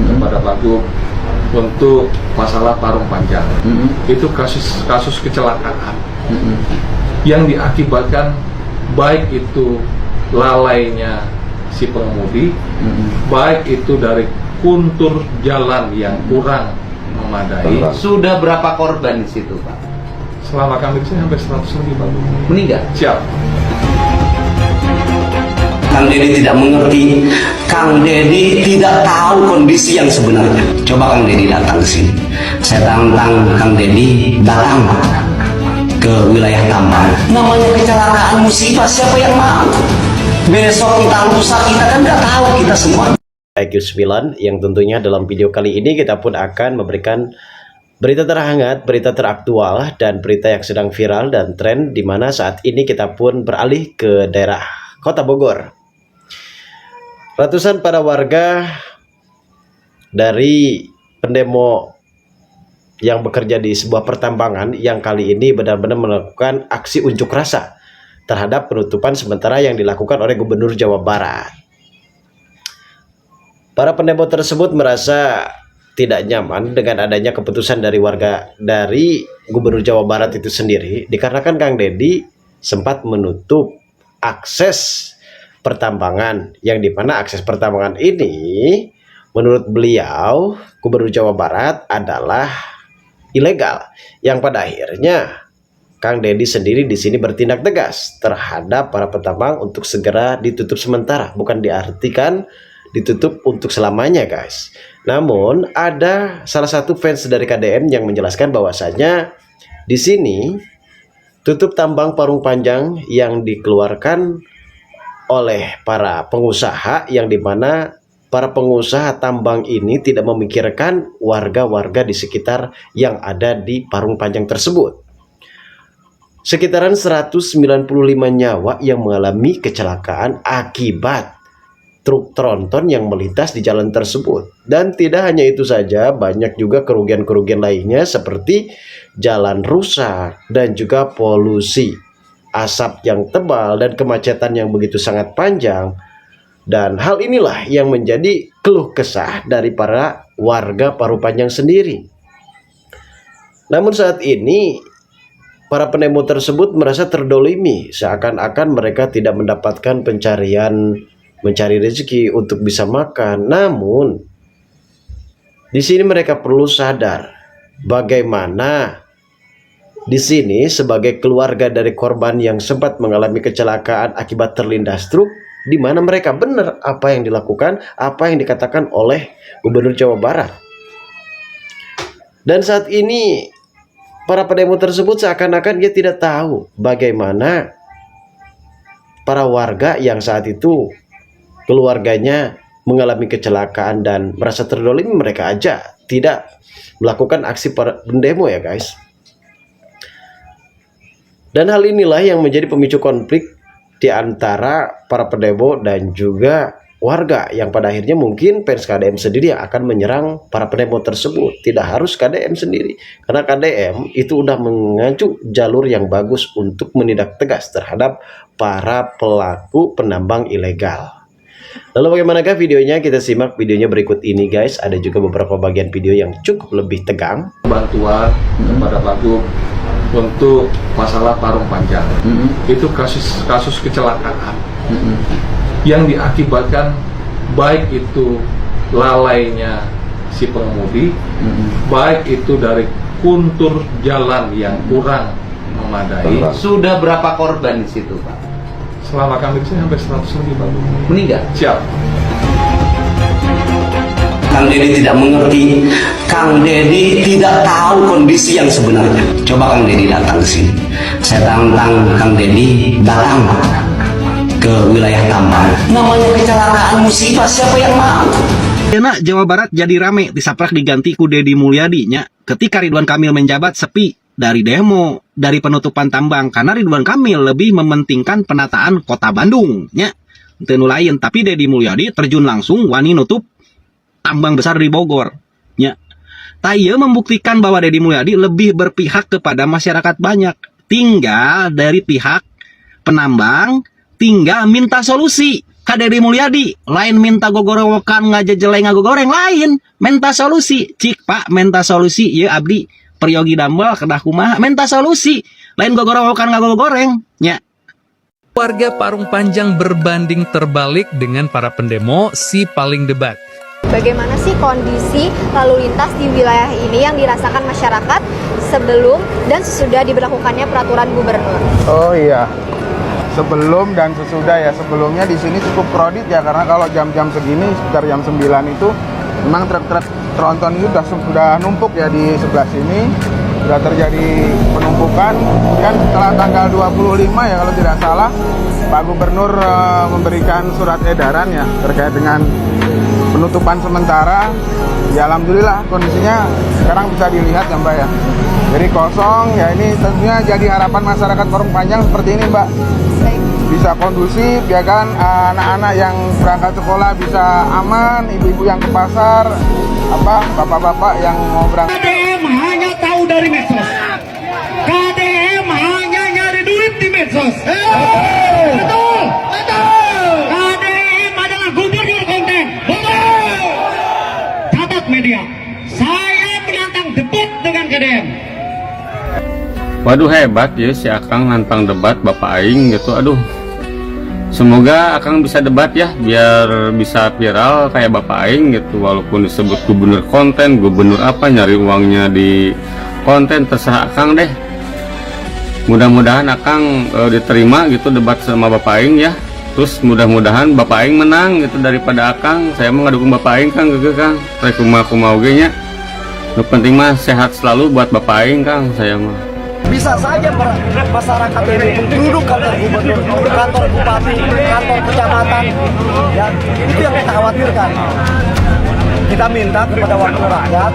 kepada Pak Gub untuk masalah Parung Panjang. Itu kasus kecelakaan yang diakibatkan baik itu lalainya si pengemudi, baik itu dari kontur jalan yang kurang memadai. Sudah berapa korban di situ, Pak? Selama kami di sini hampir 100 lebih, Pak. Meninggal? Siap. Kang Deddy tidak mengerti, Kang Deddy tidak tahu kondisi yang sebenarnya. Coba Kang Deddy datang ke sini. Saya tantang Kang Deddy datang ke wilayah Tambang. Namanya kecelakaan musibah, siapa yang mau? Besok kita lusa kita kan nggak tahu kita semua. IQ9 yang tentunya dalam video kali ini kita pun akan memberikan berita terhangat, berita teraktual, dan berita yang sedang viral dan tren, di mana saat ini kita pun beralih ke daerah Kota Bogor. Ratusan para warga dari pendemo yang bekerja di sebuah pertambangan yang kali ini benar-benar melakukan aksi unjuk rasa terhadap penutupan sementara yang dilakukan oleh Gubernur Jawa Barat. Para pendemo tersebut merasa tidak nyaman dengan adanya keputusan dari warga dari Gubernur Jawa Barat itu sendiri, dikarenakan Kang Deddy sempat menutup akses pertambangan, yang dimana akses pertambangan ini menurut beliau Gubernur Jawa Barat adalah ilegal, yang pada akhirnya Kang Deddy sendiri di sini bertindak tegas terhadap para petambang untuk segera ditutup sementara, bukan diartikan ditutup untuk selamanya, guys. Namun ada salah satu fans dari KDM yang menjelaskan bahwasanya di sini tutup tambang Parung Panjang yang dikeluarkan oleh para pengusaha, yang dimana para pengusaha tambang ini tidak memikirkan warga-warga di sekitar yang ada di Parung Panjang tersebut. Sekitaran 195 nyawa yang mengalami kecelakaan akibat truk tronton yang melintas di jalan tersebut. Dan tidak hanya itu saja, banyak juga kerugian-kerugian lainnya seperti jalan rusak dan juga polusi, asap yang tebal, dan kemacetan yang begitu sangat panjang. Dan hal inilah yang menjadi keluh kesah dari para warga Parung Panjang sendiri. Namun saat ini para pendemo tersebut merasa terdolimi, seakan-akan mereka tidak mendapatkan mencari rezeki untuk bisa makan. Namun di sini mereka perlu sadar bagaimana di sini sebagai keluarga dari korban yang sempat mengalami kecelakaan akibat terlindas truk, di mana mereka benar apa yang dilakukan, apa yang dikatakan oleh Gubernur Jawa Barat. Dan saat ini para pendemo tersebut seakan-akan dia tidak tahu bagaimana para warga yang saat itu keluarganya mengalami kecelakaan dan merasa terdolimi, mereka aja tidak melakukan aksi para pendemo, ya guys. Dan hal inilah yang menjadi pemicu konflik di antara para pendemo dan juga warga, yang pada akhirnya mungkin fans KDM sendiri yang akan menyerang para pendemo tersebut. Tidak harus KDM sendiri, karena KDM itu udah mengacu jalur yang bagus untuk menindak tegas terhadap para pelaku penambang ilegal. Lalu bagaimanakah videonya? Kita simak videonya berikut ini, guys. Ada juga beberapa bagian video yang cukup lebih tegang. Bantuan kepada Pak Gub untuk masalah Parung Panjang. Itu kasus kecelakaan yang diakibatkan baik itu lalainya si pengemudi, baik itu dari kontur jalan yang kurang memadai. Sudah berapa korban di situ, Pak? Selama kami di sini hampir 100 lebih, Pak. Meninggal? Siap. Kang Deddy tidak mengerti, Kang Deddy tidak tahu kondisi yang sebenarnya. Coba Kang Deddy datang ke sini. Saya tantang Kang Deddy datang ke wilayah Tambang. Namanya kecelakaan musibah, siapa yang mau? Karena Jawa Barat jadi rame disaprak diganti ku Deddy Mulyadi nya. Ketika Ridwan Kamil menjabat sepi dari demo, dari penutupan tambang, karena Ridwan Kamil lebih mementingkan penataan kota Bandung nya. Teu lain, tapi Deddy Mulyadi terjun langsung wani nutup tambang besar di Bogor nya. Taya membuktikan bahwa Deddy Mulyadi lebih berpihak kepada masyarakat banyak. Tinggal dari pihak penambang tinggal minta solusi. Kak Deddy Mulyadi lain minta gogorowokan ngajejeleng ngagogoreng lain minta solusi cik Pak minta solusi ya abdi peryogi dambel kedah kumaha minta solusi lain gogorowokan ngagogoreng nya. Warga Parung Panjang berbanding terbalik dengan para pendemo si paling debat. Bagaimana sih kondisi lalu lintas di wilayah ini yang dirasakan masyarakat sebelum dan sesudah diberlakukannya peraturan gubernur? Oh iya, sebelum dan sesudah ya. Sebelumnya di sini cukup kredit ya, karena kalau jam-jam segini sekitar jam 9 itu memang truk-truk tronton itu sudah numpuk ya di sebelah sini. Sudah terjadi penumpukan. Kemudian setelah tanggal 25 ya kalau tidak salah, Pak Gubernur memberikan surat edaran ya terkait dengan penutupan sementara. Ya alhamdulillah kondisinya sekarang bisa dilihat ya Mbak ya. Jadi kosong ya, ini tentunya jadi harapan masyarakat Parung Panjang seperti ini Mbak. Bisa kondusif ya kan, anak-anak yang berangkat sekolah bisa aman, ibu-ibu yang ke pasar, bapak-bapak yang mau berangkat. KDM hanya tahu dari medsos. KDM hanya nyari duit di medsos. Betul, betul. KDM adalah gubernur konten. Betul. Catat media, saya menantang debat dengan KDM. Waduh hebat ya si Akang nantang debat Bapak Aing gitu. Aduh, semoga Akang bisa debat ya biar bisa viral kayak Bapak Aing gitu. Walaupun disebut gubernur konten, gubernur apa, nyari uangnya di konten, terserah Akang deh. Mudah-mudahan Akang diterima gitu debat sama Bapak Aing ya. Terus mudah-mudahan Bapak Aing menang gitu daripada Akang. Saya mau ngadukung Bapak Aing Kang gege Kang. Saya kumaha ge nya. Nu penting mah sehat selalu buat Bapak Aing Kang saya mah. Bisa saja masyarakat ini duduk kantor gubernur, kantor bupati, kantor kecamatan, ya itu yang kita khawatirkan. Kita minta kepada wakil rakyat,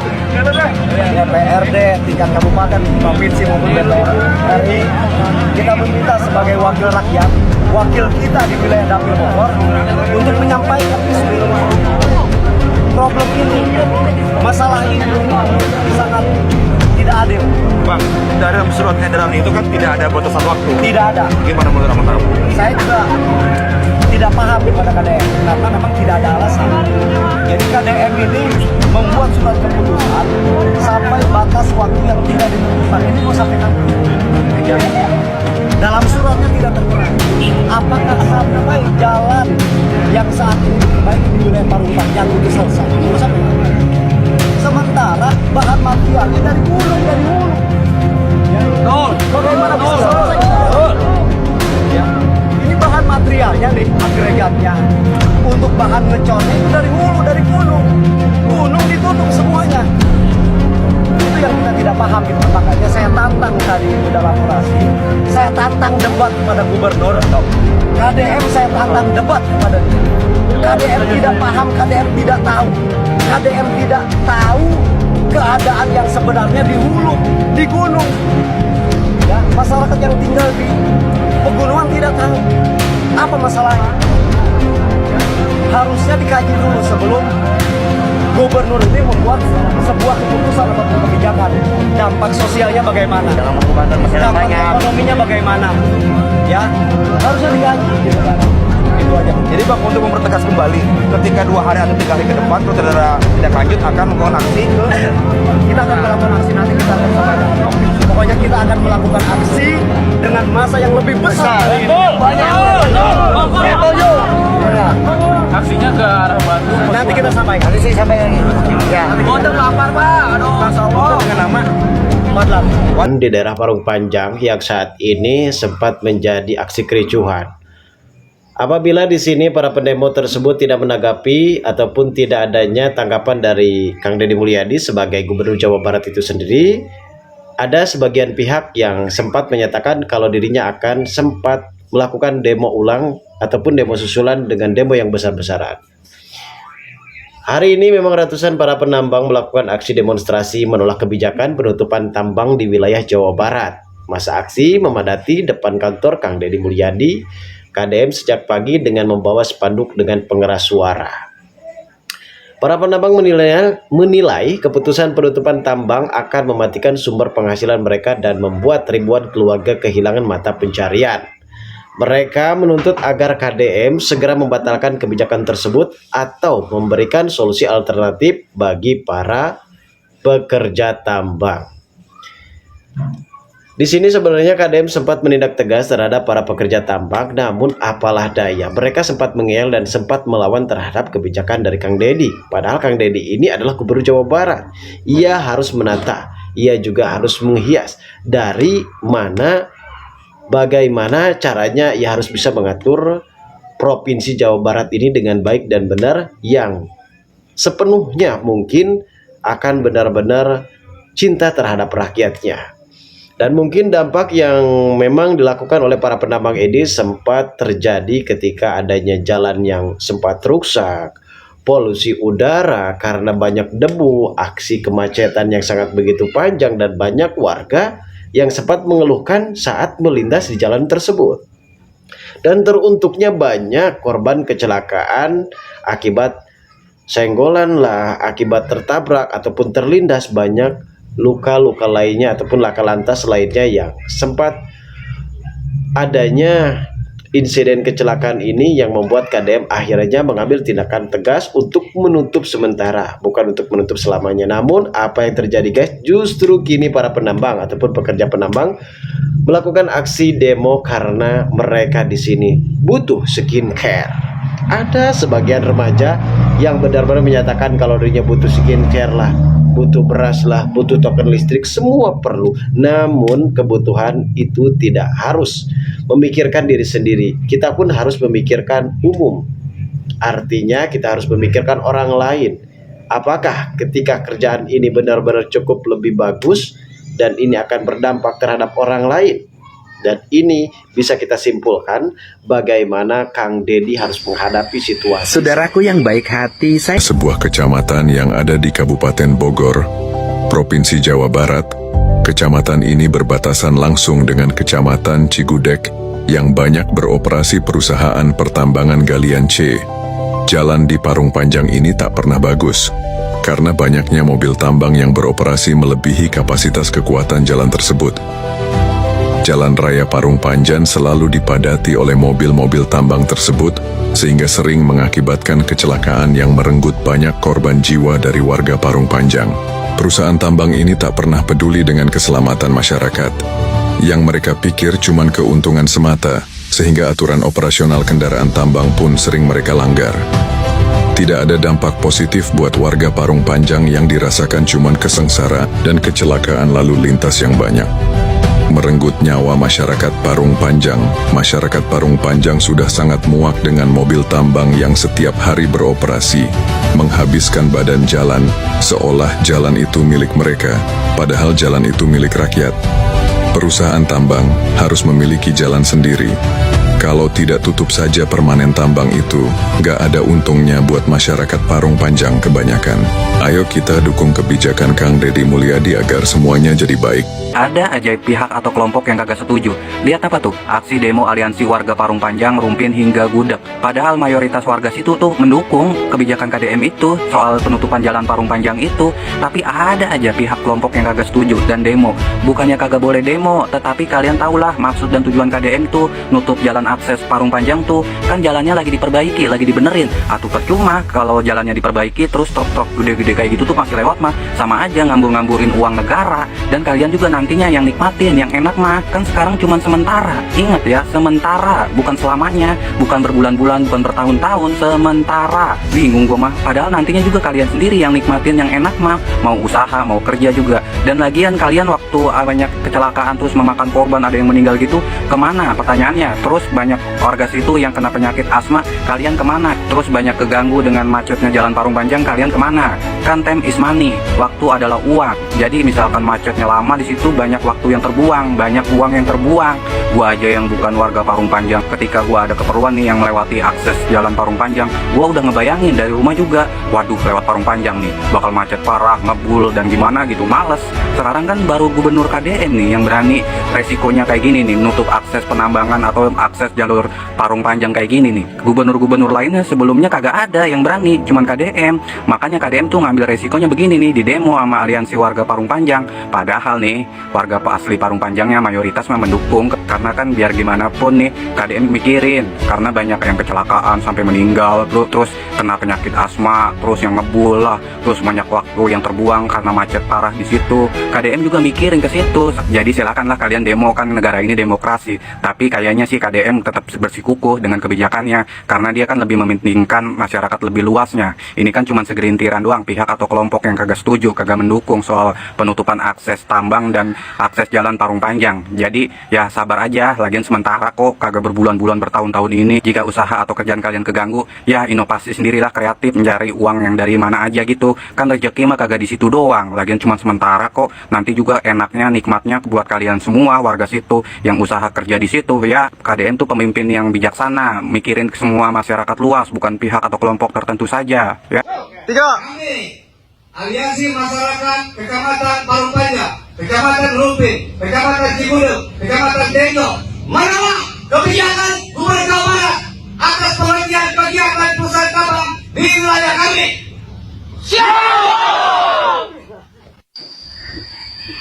DPRD, tingkat kabupaten, provinsi maupun DPR RI, kita meminta sebagai wakil rakyat, wakil kita di wilayah Dapil Bogor untuk menyampaikan isu problem ini, masalah ini sangat tidak adil. Bang, dalam surat edaran itu kan tidak ada batasan waktu. Tidak ada. Gimana menurut Abang tahu? Saya juga tidak paham kepada KDM karena memang tidak ada alasan. Jadi KDM ini membuat surat keputusan sampai batas waktu yang tidak ditentukan. Ini mau sampai nanti. Dalam suratnya tidak tertera apakah sampai jalan yang saat ini diperbaiki di wilayah Parung Panjang itu selesai. Mau sampai nanti. Sementara bahan materialnya dari hulu. Bagaimana bisa selesai? Ya. Ini bahan materialnya nih, agregatnya. Untuk bahan ngeconnya itu dari hulu, dari gunung. Gunung ditutup semuanya. Itu yang kita tidak paham gitu. Makanya saya tantang tadi di dalam orasi. Saya tantang debat kepada gubernur. KDM saya tantang debat kepada dia. KDM tidak paham, KDM tidak tahu. KDM tidak tahu keadaan yang sebenarnya di hulu, di gunung. Ya, masyarakat yang tinggal di pegunungan tidak tahu apa masalahnya. Ya, harusnya dikaji dulu sebelum gubernur ini membuat sebuah keputusan atau kebijakan. Dampak sosialnya bagaimana? Dampak ekonominya bagaimana? Ya, harusnya dikaji. Gitu kan. Itu aja. Jadi Bang, untuk mempertegas kembali, ketika 2 hari atau 3 hari ke depan kalau tidak lanjut akan melakukan aksi. Kita akan melakukan aksi, nanti kita akan sampaikan. Pokoknya kita akan melakukan aksi dengan masa yang lebih besar. Banyak. Aksinya ke arah Batu. Nanti kita sampaikan. Nanti saya sampaikan. Ya. Boten lapar Pak. Aduh. Masya Allah dengan nama Madlam. Di daerah Parung Panjang yang saat ini sempat menjadi aksi kericuhan. Apabila di sini para pendemo tersebut tidak menanggapi ataupun tidak adanya tanggapan dari Kang Deddy Mulyadi sebagai Gubernur Jawa Barat itu sendiri, ada sebagian pihak yang sempat menyatakan kalau dirinya akan sempat melakukan demo ulang ataupun demo susulan dengan demo yang besar-besaran. Hari ini memang ratusan para penambang melakukan aksi demonstrasi menolak kebijakan penutupan tambang di wilayah Jawa Barat. Masa aksi memadati depan kantor Kang Deddy Mulyadi KDM sejak pagi dengan membawa spanduk dengan pengeras suara. Para penambang menilai keputusan penutupan tambang akan mematikan sumber penghasilan mereka dan membuat ribuan keluarga kehilangan mata pencarian. Mereka menuntut agar KDM segera membatalkan kebijakan tersebut atau memberikan solusi alternatif bagi para pekerja tambang. Di sini sebenarnya KDM sempat menindak tegas terhadap para pekerja tambang, namun apalah daya, mereka sempat mengeyel dan sempat melawan terhadap kebijakan dari Kang Deddy. Padahal Kang Deddy ini adalah Gubernur Jawa Barat. Ia harus menata, ia juga harus menghias dari mana bagaimana caranya ia harus bisa mengatur Provinsi Jawa Barat ini dengan baik dan benar, yang sepenuhnya mungkin akan benar-benar cinta terhadap rakyatnya. Dan mungkin dampak yang memang dilakukan oleh para penambang ini sempat terjadi ketika adanya jalan yang sempat rusak, polusi udara karena banyak debu, aksi kemacetan yang sangat begitu panjang, dan banyak warga yang sempat mengeluhkan saat melintas di jalan tersebut. Dan teruntuknya banyak korban kecelakaan akibat senggolan lah, akibat tertabrak ataupun terlindas, banyak luka-luka lainnya ataupun laka lantas lainnya yang sempat adanya insiden kecelakaan ini yang membuat KDM akhirnya mengambil tindakan tegas untuk menutup sementara, bukan untuk menutup selamanya. Namun apa yang terjadi guys, justru kini para penambang ataupun pekerja penambang melakukan aksi demo karena mereka di sini butuh skincare. Ada sebagian remaja yang benar-benar menyatakan kalau dirinya butuh skincare lah, butuh beras lah, butuh token listrik, semua perlu. Namun kebutuhan itu tidak harus memikirkan diri sendiri, kita pun harus memikirkan umum. Artinya kita harus memikirkan orang lain. Apakah ketika kerjaan ini benar-benar cukup lebih bagus dan ini akan berdampak terhadap orang lain? Dan ini bisa kita simpulkan bagaimana Kang Deddy harus menghadapi situasi. Saudaraku yang baik hati, saya sebuah kecamatan yang ada di Kabupaten Bogor, Provinsi Jawa Barat. Kecamatan ini berbatasan langsung dengan Kecamatan Cigudeg yang banyak beroperasi perusahaan pertambangan galian C. Jalan di Parung Panjang ini tak pernah bagus karena banyaknya mobil tambang yang beroperasi melebihi kapasitas kekuatan jalan tersebut. Jalan Raya Parung Panjang selalu dipadati oleh mobil-mobil tambang tersebut, sehingga sering mengakibatkan kecelakaan yang merenggut banyak korban jiwa dari warga Parung Panjang. Perusahaan tambang ini tak pernah peduli dengan keselamatan masyarakat. Yang mereka pikir cuman keuntungan semata, sehingga aturan operasional kendaraan tambang pun sering mereka langgar. Tidak ada dampak positif buat warga Parung Panjang yang dirasakan cuman kesengsara dan kecelakaan lalu lintas yang banyak. Merenggut nyawa masyarakat Parung Panjang. Masyarakat Parung Panjang sudah sangat muak dengan mobil tambang yang setiap hari beroperasi, menghabiskan badan jalan, seolah jalan itu milik mereka, padahal jalan itu milik rakyat. Perusahaan tambang harus memiliki jalan sendiri. Kalau tidak tutup saja permanen tambang itu, gak ada untungnya buat masyarakat Parung Panjang kebanyakan. Ayo kita dukung kebijakan Kang Deddy Mulyadi agar semuanya jadi baik. ada aja pihak atau kelompok yang kagak setuju. Lihat apa tuh, aksi demo aliansi warga Parung Panjang, Rumpin hingga Gudeg. Padahal mayoritas warga situ tuh mendukung kebijakan KDM itu soal penutupan jalan Parung Panjang itu. Tapi ada aja pihak kelompok yang kagak setuju dan demo. Bukannya kagak boleh demo, tetapi kalian tahulah maksud dan tujuan KDM tuh nutup jalan akses Parung Panjang tuh kan jalannya lagi diperbaiki, lagi dibenerin. Atuh percuma kalau jalannya diperbaiki terus truk-truk gede-gede kayak gitu tuh masih lewat mah sama aja ngambur-ngamburin uang negara. Dan kalian juga nantinya yang nikmatin, yang enak mah kan sekarang cuman sementara. Ingat ya, sementara, bukan selamanya, bukan berbulan-bulan, bukan bertahun-tahun, sementara. Bingung gua mah. Padahal nantinya juga kalian sendiri yang nikmatin yang enak mah, mau usaha, mau kerja juga. Dan lagian kalian waktu banyak kecelakaan terus memakan korban, ada yang meninggal gitu, kemana pertanyaannya? Terus banyak warga situ yang kena penyakit asma, kalian kemana? Terus banyak keganggu dengan macetnya jalan Parung Panjang, kalian kemana? Kan time is money, waktu adalah uang. Jadi misalkan macetnya lama di situ, banyak waktu yang terbuang, banyak uang yang terbuang. Gua aja yang bukan warga Parung Panjang, ketika gua ada keperluan nih yang melewati akses jalan Parung Panjang, gua udah ngebayangin dari rumah juga, waduh lewat Parung Panjang nih, bakal macet parah, ngebul dan gimana gitu, males. Sekarang kan baru gubernur KDM nih yang berani resikonya kayak gini nih, nutup akses penambangan atau akses jalur Parung Panjang kayak gini nih. Gubernur-gubernur lainnya sebelumnya kagak ada yang berani, cuman KDM. Makanya KDM tuh ngambil ngambil resikonya begini nih, di demo sama aliansi warga Parung Panjang. Padahal nih warga asli Parung Panjangnya mayoritas mah mendukung, karena kan biar gimana pun nih KDM mikirin, karena banyak yang kecelakaan sampai meninggal, terus kena penyakit asma, terus yang ngebul lah, terus banyak waktu yang terbuang karena macet parah di situ. KDM juga mikirin ke situ. Jadi silakanlah kalian demo, kan negara ini demokrasi. Tapi kayaknya sih KDM tetap bersikukuh dengan kebijakannya, karena dia kan lebih mementingkan masyarakat lebih luasnya. Ini kan cuma segelintiran doang pihak atau kelompok yang kagak setuju, kagak mendukung soal penutupan akses tambang dan akses jalan Parung Panjang. Jadi ya sabar aja, lagian sementara kok, kagak berbulan-bulan bertahun-tahun ini. Jika usaha atau kerjaan kalian keganggu, ya inovasi sendirilah, kreatif, mencari uang yang dari mana aja gitu. Kan rezeki mah kagak di situ doang, lagian cuma sementara kok. Nanti juga enaknya, nikmatnya buat kalian semua warga situ yang usaha kerja di situ. Ya KDM tuh pemimpin yang bijaksana, mikirin semua masyarakat luas, bukan pihak atau kelompok tertentu saja ya. Kami, Aliansi Masyarakat Kecamatan Parung Panjang, Kecamatan Rumpin, Kecamatan Cigudeg, Kecamatan Denggo, menolak kebijakan Gubernur Jawa Barat atas penghentian kegiatan perusahaan tambang di wilayah kami.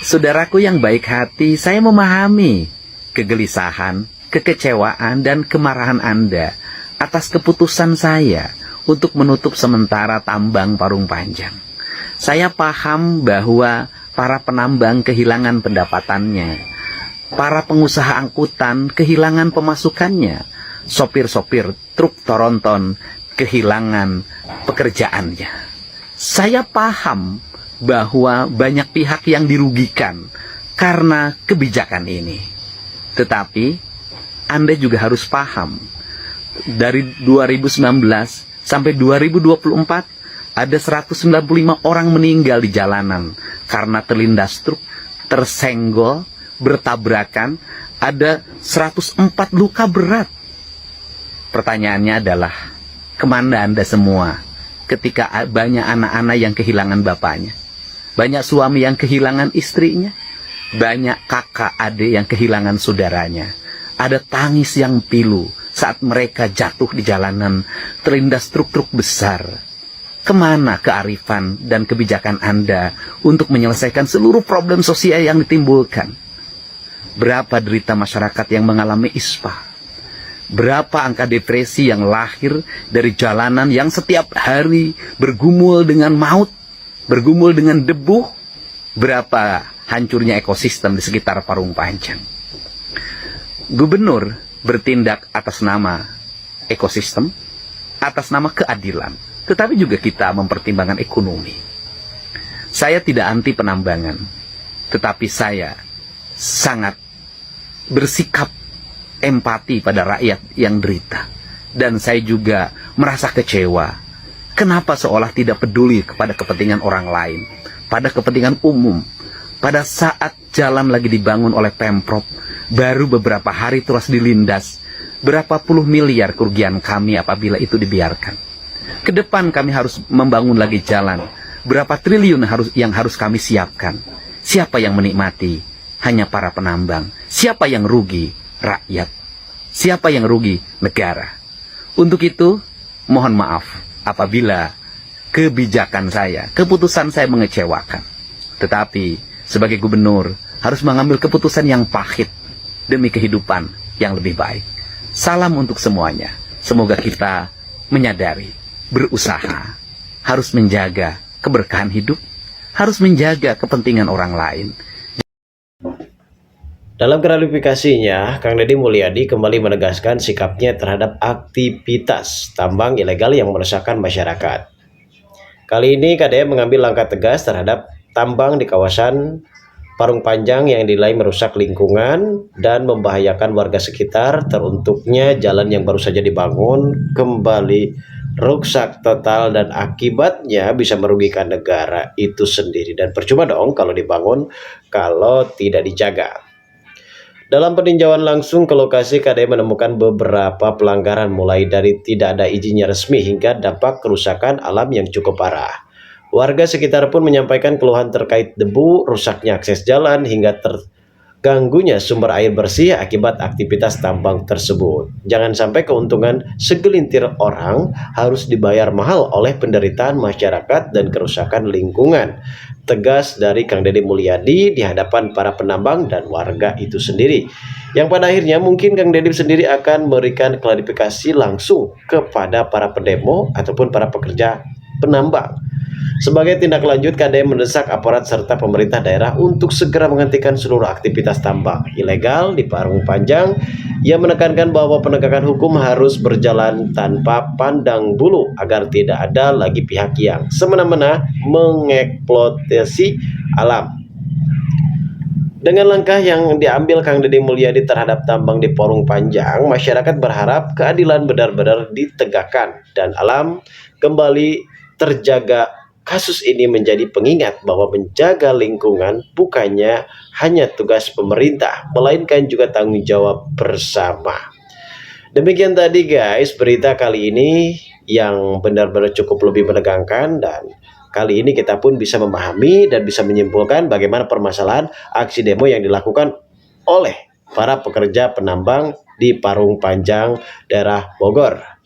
Saudaraku yang baik hati, saya memahami kegelisahan, kekecewaan, dan kemarahan Anda atas keputusan saya untuk menutup sementara tambang Parung Panjang. Saya paham bahwa para penambang kehilangan pendapatannya, para pengusaha angkutan kehilangan pemasukannya, sopir-sopir truk tronton kehilangan pekerjaannya. Saya paham bahwa banyak pihak yang dirugikan karena kebijakan ini. Tetapi Anda juga harus paham, dari 2019 sampai 2024 ada 195 orang meninggal di jalanan karena terlindas truk, tersenggol, bertabrakan, ada 104 luka berat. Pertanyaannya adalah, kemana Anda semua ketika banyak anak-anak yang kehilangan bapaknya, banyak suami yang kehilangan istrinya, banyak kakak adik yang kehilangan saudaranya, ada tangis yang pilu saat mereka jatuh di jalanan terlindas truk-truk besar. Kemana kearifan dan kebijakan Anda untuk menyelesaikan seluruh problem sosial yang ditimbulkan? Berapa derita masyarakat yang mengalami ispa? Berapa angka depresi yang lahir dari jalanan yang setiap hari bergumul dengan maut, bergumul dengan debu? Berapa hancurnya ekosistem di sekitar Parung Panjang? Gubernur bertindak atas nama ekosistem, atas nama keadilan, tetapi juga kita mempertimbangkan ekonomi. Saya tidak anti penambangan, tetapi saya sangat bersikap empati pada rakyat yang derita. Dan saya juga merasa kecewa. Kenapa seolah tidak peduli kepada kepentingan orang lain, pada kepentingan umum. Pada saat jalan lagi dibangun oleh Pemprov, baru beberapa hari terus dilindas. Berapa puluh miliar kerugian kami apabila itu dibiarkan. Ke depan kami harus membangun lagi jalan. Berapa triliun yang harus kami siapkan. Siapa yang menikmati? Hanya para penambang. Siapa yang rugi? Rakyat. Siapa yang rugi? Negara. Untuk itu, mohon maaf apabila kebijakan saya, keputusan saya mengecewakan. Tetapi sebagai gubernur harus mengambil keputusan yang pahit demi kehidupan yang lebih baik. Salam untuk semuanya. Semoga kita menyadari, berusaha, harus menjaga keberkahan hidup, harus menjaga kepentingan orang lain. Dalam klarifikasinya, Kang Deddy Mulyadi kembali menegaskan sikapnya terhadap aktivitas tambang ilegal yang meresahkan masyarakat. Kali ini KDM mengambil langkah tegas terhadap tambang di kawasan Parung Panjang yang dinilai merusak lingkungan dan membahayakan warga sekitar. Teruntuknya jalan yang baru saja dibangun kembali rusak total dan akibatnya bisa merugikan negara itu sendiri. Dan percuma dong kalau dibangun kalau tidak dijaga. Dalam peninjauan langsung ke lokasi, KDM menemukan beberapa pelanggaran mulai dari tidak ada izinnya resmi hingga dampak kerusakan alam yang cukup parah. Warga sekitar pun menyampaikan keluhan terkait debu, rusaknya akses jalan, hingga ganggunya sumber air bersih akibat aktivitas tambang tersebut. Jangan sampai keuntungan segelintir orang harus dibayar mahal oleh penderitaan masyarakat dan kerusakan lingkungan. Tegas dari Kang Deddy Mulyadi di hadapan para penambang dan warga itu sendiri. Yang pada akhirnya mungkin Kang Deddy sendiri akan memberikan klarifikasi langsung kepada para pendemo ataupun para pekerja penambang. Sebagai tindak lanjut, KDM mendesak aparat serta pemerintah daerah untuk segera menghentikan seluruh aktivitas tambang ilegal di Parung Panjang. Ia menekankan bahwa penegakan hukum harus berjalan tanpa pandang bulu agar tidak ada lagi pihak yang semena-mena mengeksploitasi alam. Dengan langkah yang diambil Kang Deddy Mulyadi terhadap tambang di Parung Panjang, masyarakat berharap keadilan benar-benar ditegakkan dan alam kembali terjaga. Kasus ini menjadi pengingat bahwa menjaga lingkungan bukannya hanya tugas pemerintah, melainkan juga tanggung jawab bersama. Demikian tadi guys berita kali ini yang benar-benar cukup lebih menegangkan, dan kali ini kita pun bisa memahami dan bisa menyimpulkan bagaimana permasalahan aksi demo yang dilakukan oleh para pekerja penambang di Parung Panjang, daerah Bogor.